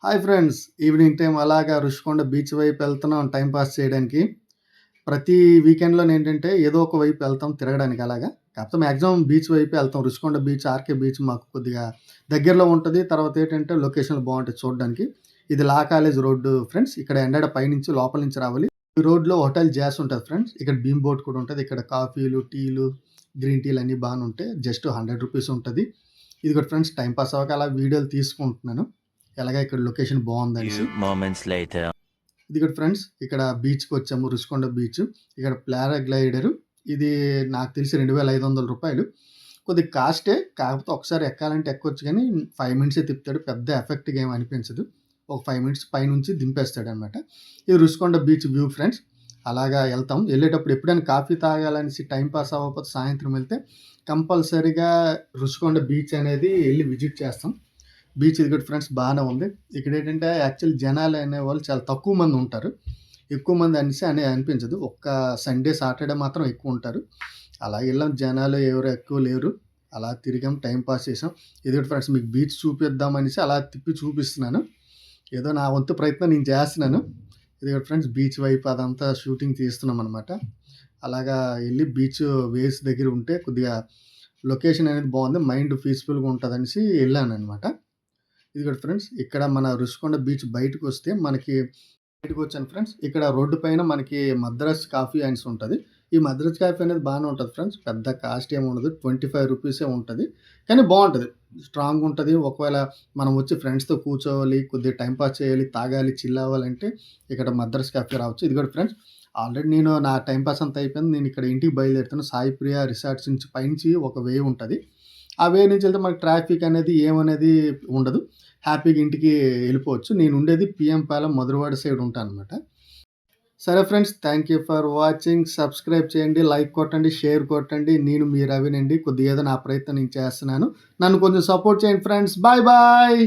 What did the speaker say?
Hi friends. Evening time అలాగా Rushikonda beach వైపు వెళ్తున్నాం టైమ్ పాస్ చేయడానికి. ప్రతి వీకెండ్‌లోనేంటంటే ఏదో ఒక వైపు వెళ్తాం తిరగడానికి అలాగా. కాకపోతే మాక్సిమం బీచ్ వైపే వెళ్తాం. రుషికొండ బీచ్, ఆర్‌కే బీచ్ మాకు కొద్దిగా దగ్గరలో ఉంటది. తర్వాత ఏంటంటే లొకేషన్‌లు బావుంటాయి చూడడానికి. ఇది లా కాలేజ్ రోడ్డు ఫ్రెండ్స్. ఇక్కడ ఎండడ పైనుంచి లోపల నుంచి రావాలి. ఈ రోడ్‌లో హోటల్ జాస్ ఉంటది ఫ్రెండ్స్. ఇక్కడ బీమ్ బోట్ కూడా ఉంటది. ఇక్కడ కాఫీలు, టీలు, గ్రీన్ టీలు అన్నీ బానే ఉంటాయి. జస్ట్ రూ. 100 ఉంటది. ఇదిగోండి ఫ్రెండ్స్ టైమ్ పాస్ అవ్వక అలా వీడియోలు తీసుకుంటున్నాను. ఎలాగ ఇక్కడ లొకేషన్ బావుందనేసి. Few moments later. ఇదిగోండి ఫ్రెండ్స్ ఇక్కడ బీచ్‌కొచ్చాము. రుషికొండ బీచ్. ఇక్కడ పారాగ్లైడరు. ఇది నాకు తెలిసి రూ. 2500 కొద్దిగా కాస్టే. కాకపోతే ఒకసారి ఎక్కాలంటే ఎక్కొచ్చు గానీ 5 మినిట్సే తిప్పుతాడు. పెద్ద ఎఫెక్ట్‌గా ఏమి అనిపించదు. ఒక 5 మినిట్స్ పైనుంచి దింపేస్తాడనమాట. ఇది రుషికొండ బీచ్ వ్యూ ఫ్రెండ్స్. అలాగా ఎళ్తాం. ఎళ్ళేటప్పుడు ఎప్పుడైనా కాఫీ తాగాలనేసి టైమ్ పాస్ అవ్వకపోతే సాయంత్రం వెళ్తే కంపల్సరీగా రుషికొండ బీచ్ అనేది ఎళ్లి విజిట్ చేస్తాం. బీచ్ ఇదిగోండి ఫ్రెండ్స్ బానే ఉంది. ఇక్కడేంటంటే యాక్చువల్ జనాలు అనేవాళ్ళు చాలా తక్కువ మంది ఉంటారు. ఎక్కువ మంది అనేసి అనిపించదు. ఒక్క సండే, సాటర్‌డే మాత్రం ఎక్కువుంటారు. అలా ఎళ్ళాం జనాలు ఎవరు ఎక్కువ లేరు. అలా తిరిగాం, టైమ్ పాస్ చేసాం. ఇదిగోండి ఫ్రెండ్స్ మీకు బీచ్ చూపిద్దామనేసి అలా తిప్పి చూపిస్తున్నాను. ఏదో నా వంతు ప్రయత్నం నేను చేస్తున్నాను. ఇదిగోండి ఫ్రెండ్స్ బీచ్ వైపు అదంతా షూటింగ్ తీస్తున్నామనమాట. అలాగా ఎళ్లి బీచ్ వేవ్స్ దగ్గర ఉంటే కొద్దిగా లొకేషన్ అనేది బావుంది. మైండ్ పీస్‌ఫుల్‌గా ఉంటదనేసి ఎళ్ళాననమాట. ఇదిగోండి ఫ్రెండ్స్ ఇక్కడ మన రుషికొండ బీచ్ బయటకొస్తే మనకి బయటకొచ్చాను ఫ్రెండ్స్. ఇక్కడ రోడ్డు పైన మనకి మద్రాస్ కాఫీ హౌస్ ఉంటది. ఈ మద్రాస్ కాఫీ అనేది బానే ఉంటది ఫ్రెండ్స్. పెద్ద కాస్ట్ ఏమి ఉండదు. రూ. 25 ఉంటది. కానీ బావుంటది. స్ట్రాంగ్ ఉంటది. ఒకవేళ మనం వచ్చి ఫ్రెండ్స్‌తో కూర్చోవాలి, కొద్దిగా టైమ్ పాస్ చేయాలి, తాగాలి, చిల్ అవ్వాలంటే ఇక్కడ మద్రాస్ కాఫీ రావచ్చు. ఇదిగోండి ఫ్రెండ్స్ ఆల్రెడీ నేను నా టైమ్ పాస్ అంతా అయిపోయింది. నేను ఇక్కడ ఇంటికి బయలుదేరుతాను. సాయి ప్రియ రిసార్ట్స్ నుంచి పైనుంచి ఒక వే ఉంటది. ఆ వే నుంచి వెళ్తే మనకి ట్రాఫిక్ అనేది ఏమనేది ఉండదు. హ్యాపీగా ఇంటికి ఎళ్ళిపోవచ్చు. నేను ఉండేది పీఎం పాలెం మధురవాడ సైడ్ ఉంటాననమాట. సరే friends thank you for watching. Subscribe చేయండి, లైక్ కొట్టండి, షేర్ కొట్టండి. నేను మీ రవినండి. కొద్దిగా ఏదో నా ప్రయత్నం నేను చేస్తున్నాను. నన్ను కొంచెం సపోర్ట్ చేయండి ఫ్రెండ్స్. Bye bye.